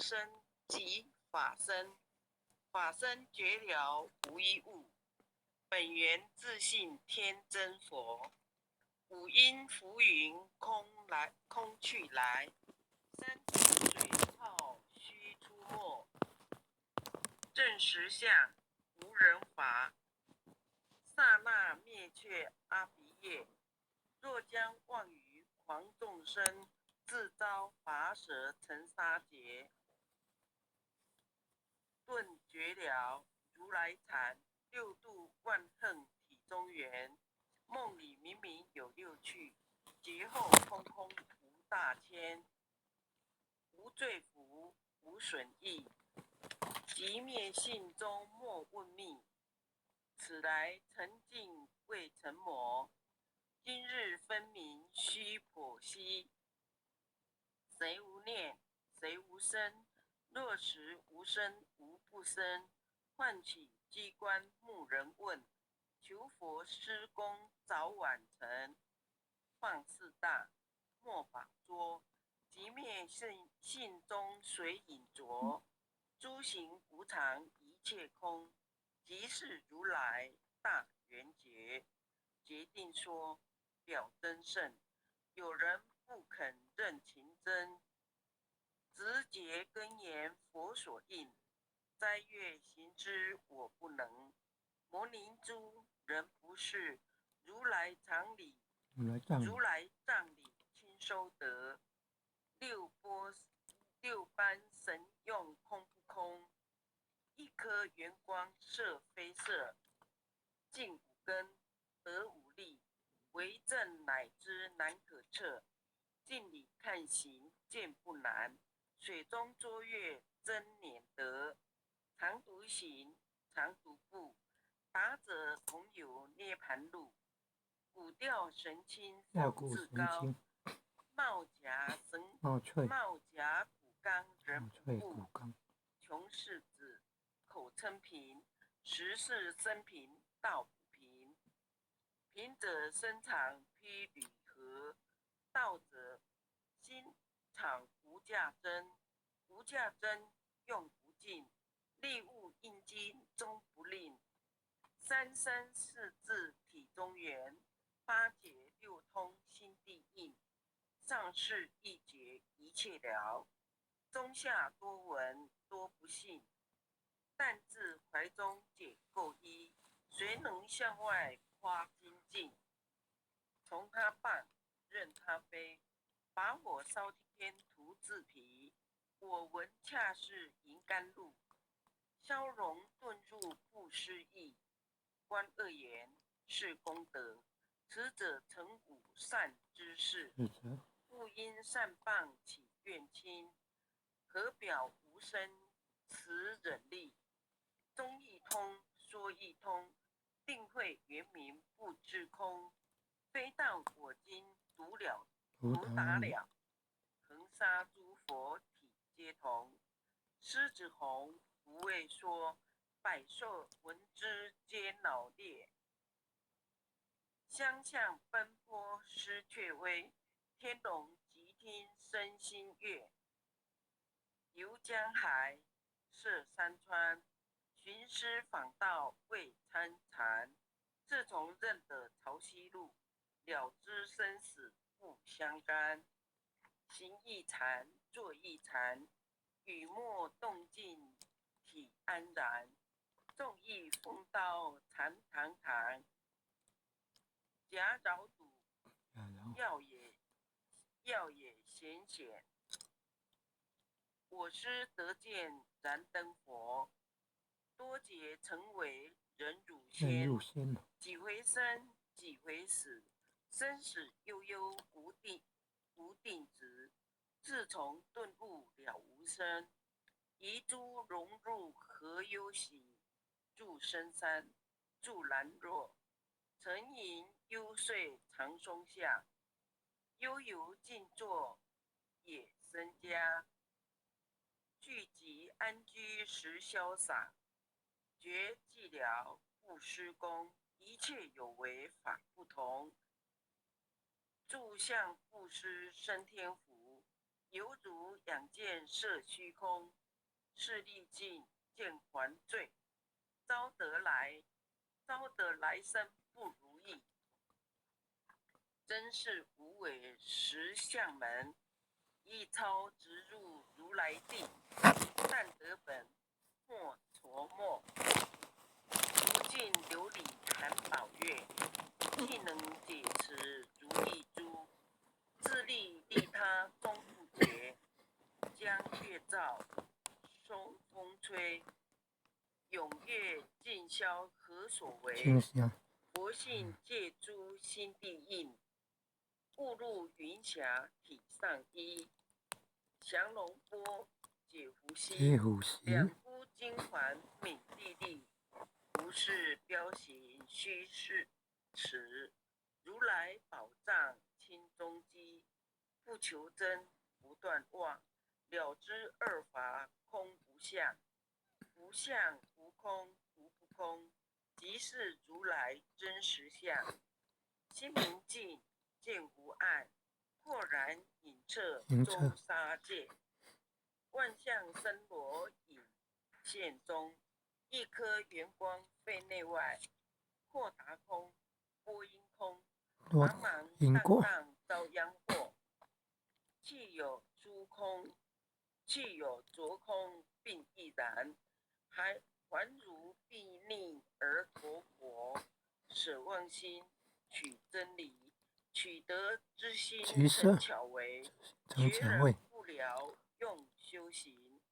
身即法身，法身觉了无一物，本源自性天真佛。五音浮云空去来，山泉水泡须出没。正实相无人法，刹那灭却阿鼻业。若将妄语狂众生，自招拔舌成沙劫。顿觉了如来禅，六度万恨体中圆。梦里明明有六趣，劫后空空无大千。无罪福，无损益，即灭性中莫问密。此来沉静未成魔，今日分明须剖析。谁无念，谁无生？若实无生无不生，唤起机关木人问，求佛施功早晚成。放肆大，莫把捉，即灭性中随影着。诸行无常一切空，即是如来大圆觉。决定说表真圣，有人不肯认情真，直节根言佛所应，斋月行之我不能。摩尼珠人不是，如来藏理亲收得。六般神用空不空，一颗圆光色非色。尽五根得五力，为证乃知难可测。镜里看行见不难，水中捉月真拈得。常独行，常独步，达者同有涅盘路。古调神清方自高，帽夹骨刚人不顾。穷世子口称贫，实是生贫道不贫。贫者身长披履合，道者心常无价真。无价真用不尽，利物应经终不吝。三生四智体中圆，八节六通心地应。上士一节一切了，中下多闻多不信。但自怀中解垢衣，谁能向外夸精进？从他棒，任他飞，把火烧天徒自疲。我闻恰是银甘露，消融遁入不思议。观恶言是功德，此者成无善之事。不因善棒起怨亲，何表无生慈忍力？中一通，说一通，定会圆明不知空。非但我今独达了，恒沙诸佛体皆同。狮子红不畏说，百兽闻之皆脑裂。相向奔波失却微，天龙即听身心悦。游江海，涉山川，寻师访道未参禅。自从认得潮汐路，了知生死不相干。行一禅，坐一禅，雨墨动静体安然。纵意风刀禅堂堂，假扰堵要也显显。我师得见燃灯佛，多劫成为人汝仙。几回生，几回死，生死悠悠无定值。自从顿悟了无生，遗诸融入何忧喜？住深山，住兰若，沉吟幽邃长松下。悠游静坐野生家，聚集安居时潇洒。觉寂寥不施功，一切有为法不同。住相布施生天福，犹如仰见摄虚空，势力尽，见还罪。招得来生不如意，真是无为实相门。一操直入如来地，但得本莫琢磨。如镜琉璃含宝月，既能解持如意珠。自利利他终不绝，将月照收风吹。踊跃尽消何所为？佛性借诸心地应，误入云霞体上衣。降龙波解狐兮，两夫金环泯地利。不是标行虚是持，如来宝藏清中基。不求真不断妄，了知二法空不相。无相无空无不空，即是如来真实相。心明镜见无碍，豁然隐彻周沙界。万象森罗隐现中，一颗圆光非内外。豁达空，波音空，茫茫荡荡遭殃祸。气有诸空，气有着空，并亦然。还如必逆而陀佛，舍妄心取真理，取得之心真巧为。学人不了用修行，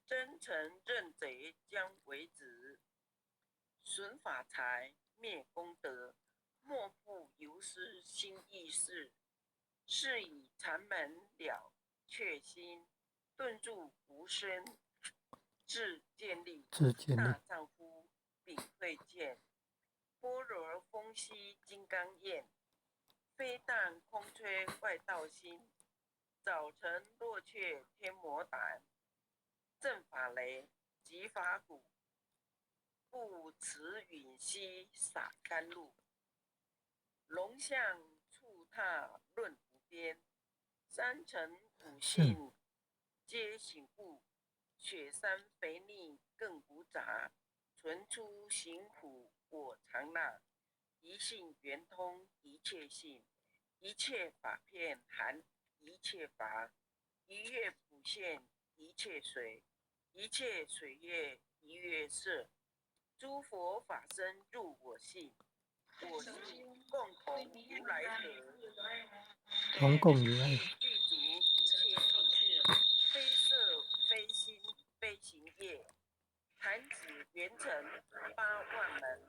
真诚认贼将为子。损法财灭功德，莫不由失心意事。是以禅门了却心，顿入无声。自建立大丈夫秉慧见，般若风息金刚焰。非但空吹外道心，早晨落却天魔胆。正法雷即法鼓，不持允兮洒甘露。龙象触踏论无边，三乘五性皆醒悟。雪山肥腻更无杂，存出行苦我常纳。一性圆通一切性，一切法片含一切法。一月普现一切水，一切水月一月色。诸佛法身入我性，我性共同如来合。共共如来具足一切地，非色非心非行业。弹指圆成8万门，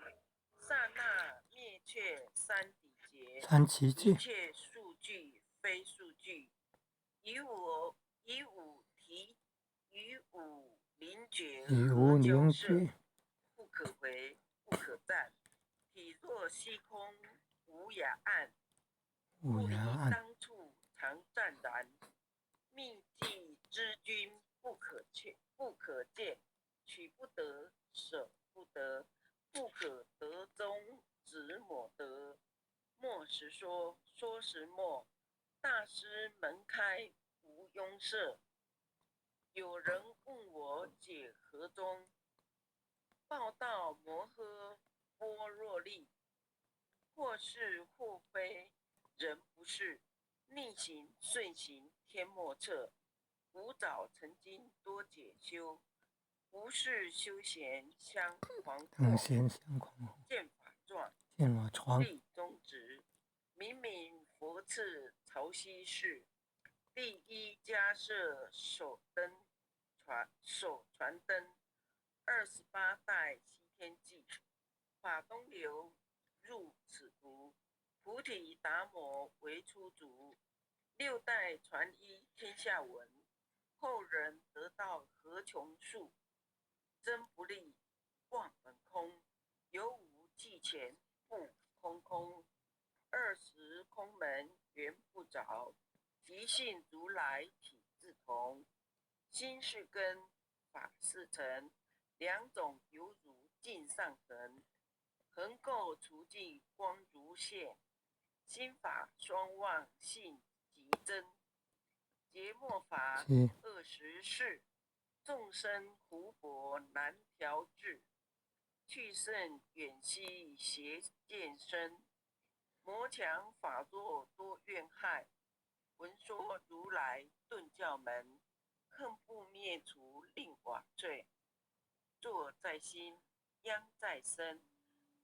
刹那灭却三底劫。一切数据非数据，以五灵觉何交涉，不可回不可赞。体若虚空无涯岸，不离当处常湛然。秘技之君不可见，取不得舍不得，不可得中止抹得。莫时说，说时默。大师门开无拥塞。有人问我解何中，报道摩诃般若力。或是或非人不是，逆行顺行天莫测。古早曾经多解修，不是休闲相狂惑。见法状，立中直。明明佛赐潮汐事，第一家设手传灯。28代西天记，法东流入此图。菩提达摩为初祖，6代传一天下闻。后人得道何穷数，真不立忘本空。有无记前不空空，20空门缘不着。即性如来体自同，心是根法是尘。两种犹如镜上痕，横垢除尽光如现。心法双旺性极真，节末法是20事，众生湖泊难调制，去甚远兮邪见生，魔强法弱多怨害。闻说如来顿教门，恨不灭除令往罪。作在心，殃在身，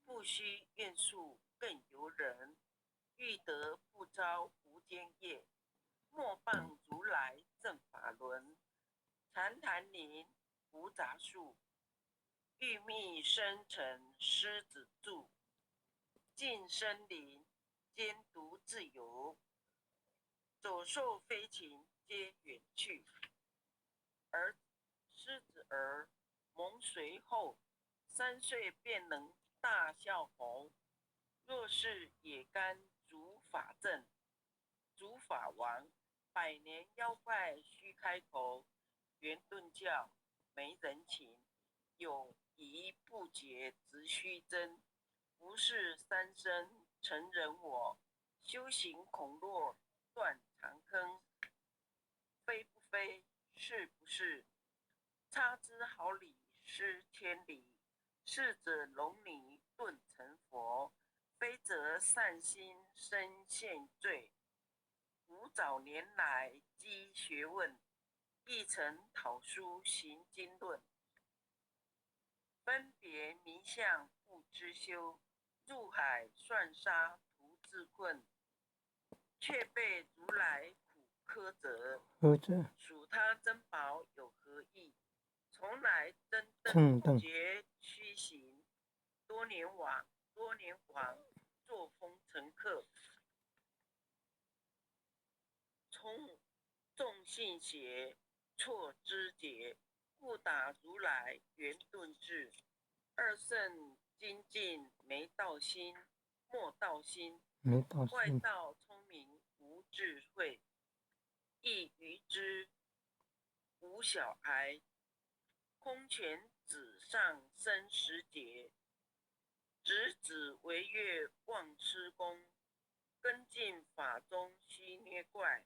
不须怨诉更尤人。欲得不招无间业，莫谤如来正法轮。禅坛林无杂树，欲觅生辰狮子住。尽森林兼独自游，走兽飞禽皆远去。而狮子儿蒙随后，3岁便能大笑吼。若是也甘主法正，主法王，100年妖怪须开口。圆顿教没人情，有疑不解直须争。不是三生成人我，修行恐落断长坑。非不非，是不是？差之毫厘，失千里。是者容你顿成佛，非则善心生现罪。吾早年来积学问，亦曾讨书行经论。分别迷相不知修，入海算沙徒自困。却被如来苦苛责，或者属他珍宝有何益？从来真正正觉虚行，多年往作风乘客，从众信邪，错知节，故打如来圆顿智。二圣精进没道心，莫道心，没道心，外道聪明无智慧，亦愚之无小孩。空拳指上生10节，直指为月忘吃功。跟进法中须捏怪，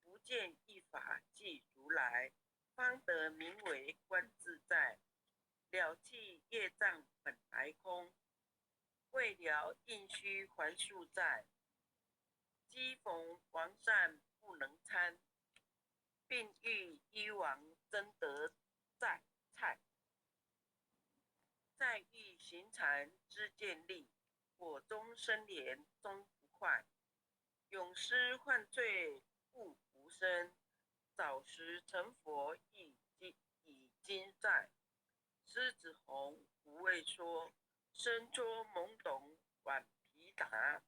不见一法即如来，方得名为观自在。了弃业障本来空，未了应须还数债。机逢王善不能参，并欲医王争得菜。再欲行禅知见力，火中生莲终不坏。永失犯罪故无生，早时成佛已经在。狮子红无畏说，身捉懵懂宛皮达。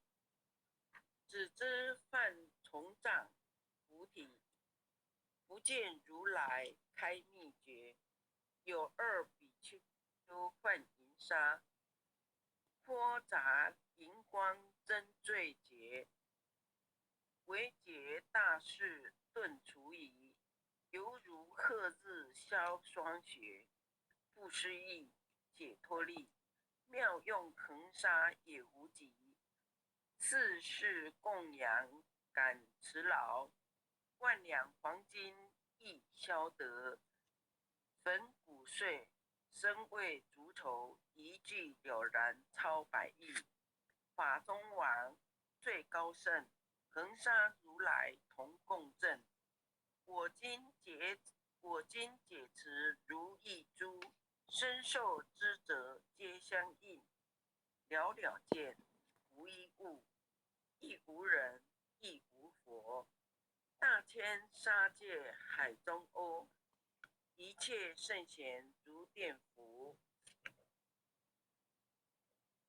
只知犯重障菩提，不见如来开秘诀。有2比丘换银沙，泼杂银光真罪劫。唯解大事顿除疑，犹如鹤日消霜雪。不思议解脱力，妙用恒沙也无极。4世供养感慈劳，万两黄金亦消得。焚骨碎，身为足筹，一句了然超100亿。法中王最高圣，恒沙如来同共振。我今解持如意珠，身受之者皆相应。了了见，无一物，亦无人，亦无佛。大千沙界海中欧，一切圣贤如电伏。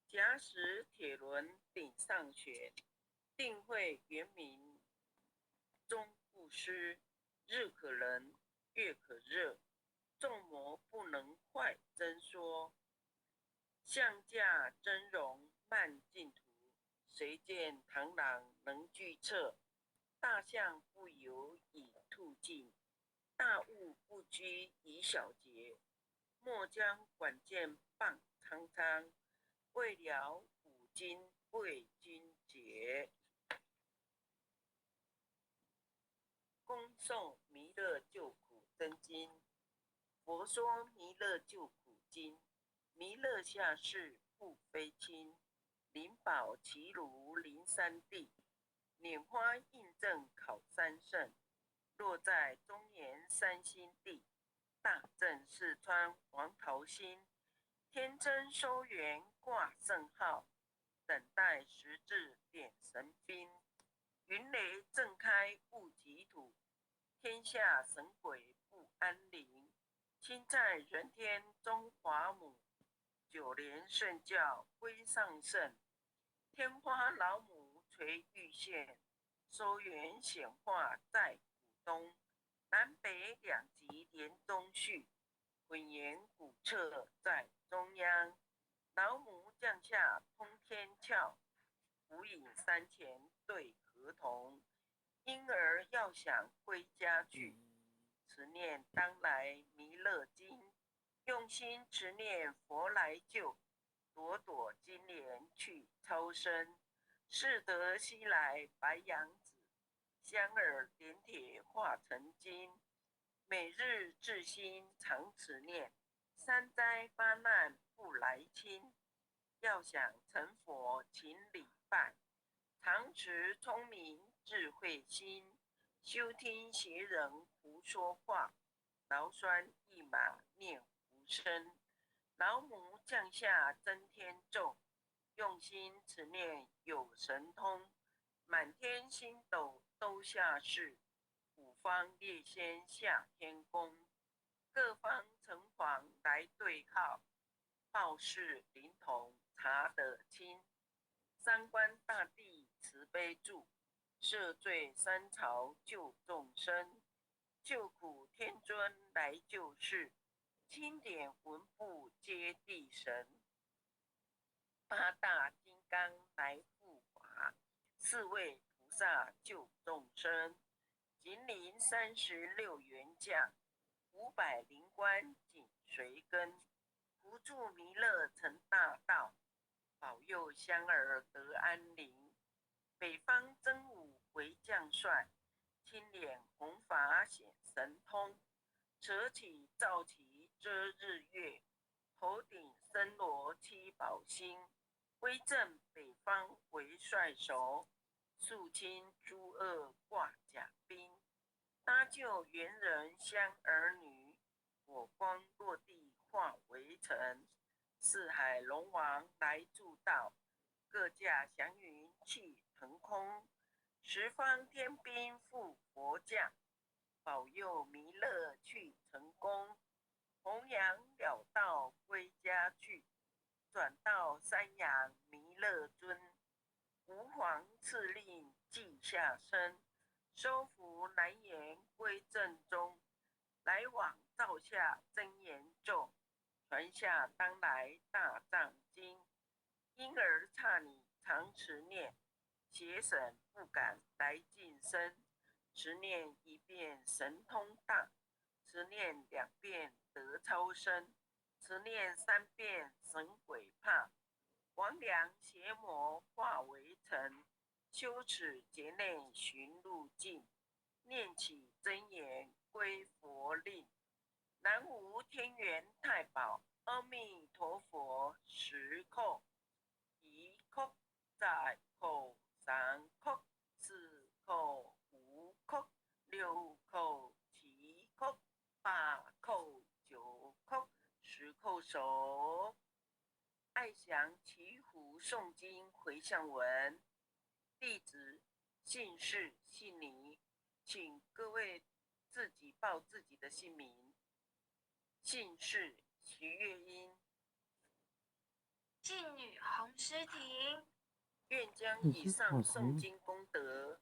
假使铁轮顶上旋，定会圆明终不失。日可冷，月可热，众魔不能坏真说。象驾真容慢净土，谁见螳螂能拒策？大象不游以兔尽，大物不拘以小节。莫将管见谤苍苍，未了五经为君解。恭送弥勒救苦真经。佛说弥勒救苦经，弥勒下世不非亲。灵宝齐如灵三地，拈花印证考三圣。落在中原三星地，大正四川黄桃心。天真收元挂圣号，等待时至点神兵。云雷震开雾极土，天下神鬼不安宁。亲在人天中华母，九莲圣教归上圣。天花老母垂玉线，收元显化在古东。南北两极连中续，混言古彻在中央。老母降下通天窍，无影山前对河童。婴儿要想归家去，持念当来弥勒经。用心持念佛来救，朵朵金莲去超生。适得西来白羊子，香耳点铁化成金。每日至心常持念，三灾八难不来侵。要想成佛请礼拜，常持聪明智慧心。休听邪人胡说话，劳酸一马念无声。老母降下真天咒，用心持念有神通。满天星斗都下世，五方列仙下天宫。各方城隍来对号，报事灵童查得清。三官大帝慈悲助，赦罪三朝救众生。救苦天尊来救世，钦点文部接地神。八大金刚来护法，四位菩萨救众生。金陵36员将，500灵官紧随跟。扶助弥勒成大道，保佑香儿得安宁。北方真武为将帅，青脸红发显神通。扯起皂旗遮日月，头顶森罗七宝星。威震北方为帅首，肃清诸恶挂甲兵。搭救猿人香儿女，火光落地化为尘。四海龙王来助道，各驾祥云气腾空。十方天兵护佛将，保佑弥勒去成功。弘扬了道归家去，转到山阳弥勒尊。吾皇赐令记下身，收服南言归正中。来往照下真言咒，传下当来大藏经。婴儿刹你常持念，邪神不敢来近身。持念一遍神通大，持念2遍得超生，持念3遍神鬼怕。魍魉邪魔化为尘，修持劫内寻路径。念起真言归佛令，南无天元太保阿弥陀佛10叩，1叩再叩3叩4叩5叩6叩7叩8叩9叩10叩首。爱详祈福诵经回向文，弟子姓氏姓倪，请各位自己报自己的姓名。姓氏徐月英，妓女洪诗婷，愿将以上诵经功德，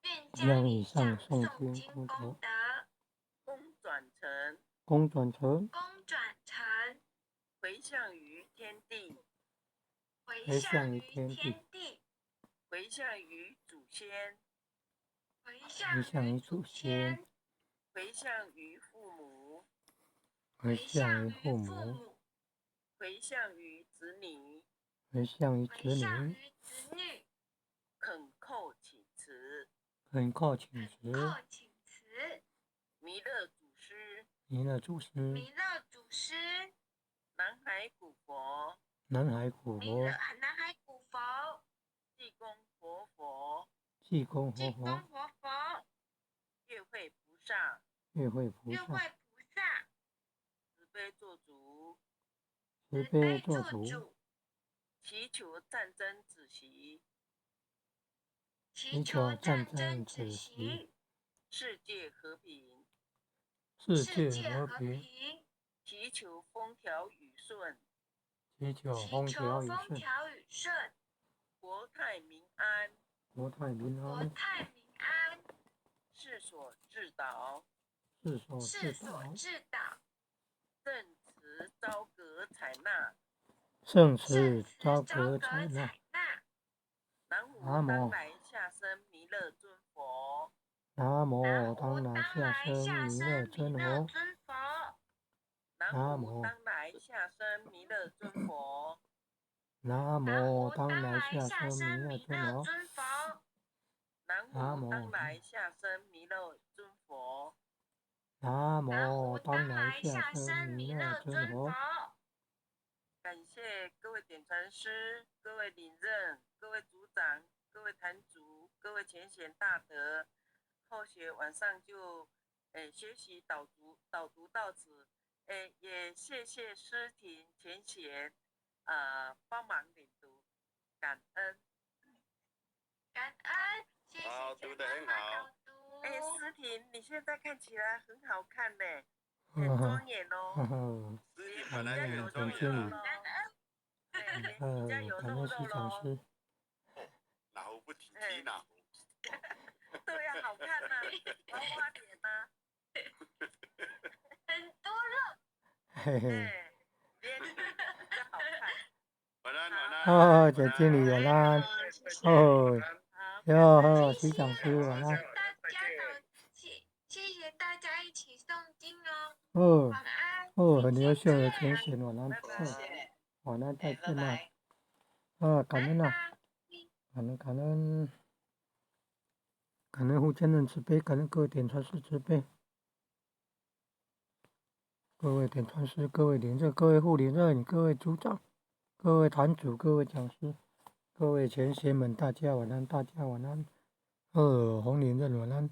愿将以上诵经经功德功德功转成功转成回向于天地，回向于天地，回向于祖先，回向于祖先，回向于父母，回向于父母，回向于子女，回向于回向于子女。恳叩请辞。恳叩请辞。弥勒祖师，弥勒祖师，弥勒祖师，南海古佛，南海古佛，南海古佛，济公活佛，济公活济公佛，活佛，月会菩萨，月会菩萨，月会菩萨，慈悲做主，慈慈悲悲做主，做主，祈求战争止息，祈求战争止息，世界和平，世世界界和和平，平，祈求风调雨顺，祈求祈风求风调雨顺，调雨顺，国泰民安，国泰民国安，泰民安，世所至导，世所世至所导，至导，正慈昭格采纳，圣圣慈昭慈昭格格采纳。采纳。南无南无当来下生弥勒尊佛，南无南无当来下生弥勒尊佛，尊佛，南南无无当来下生弥勒尊佛，南南无无当当来来下下生弥生弥勒勒尊佛，尊佛，南南无无当来下生弥勒尊佛，南南无无当当来来下下生生弥勒弥勒尊尊佛佛。。感谢各位点传师、各位领任、各位组长、各位坛主、各位前贤大德。后学晚上就学习导读到此，也谢谢师庭前贤帮忙领读，感恩。感恩，谢谢好读得很好读。师庭你现在看起来很好看呢，很庄严哦。呵师脸本来就很感庄严啊，谢你，感恩，脸比较有肉感恩师肉咯。讲师，哪壶不提提哪壶。对呀、好看呐、娃娃脸呐、很多肉，嘿嘿。脸比较好看。晚安晚安。哦，简经理晚安。哦，好，哟，徐讲师晚安。谢谢大家一起诵经哦，哦晚安。哦，很优秀的前贤晚安，拜拜。晚安再见啦。拜感恩啊，感恩护坚人慈悲，感恩各位点传师慈悲，各位点传师，各位连任，各位副连任，各位组长，各位坛主，各位讲师，各位前贤们，大家晚安，大家晚安。红连任晚安。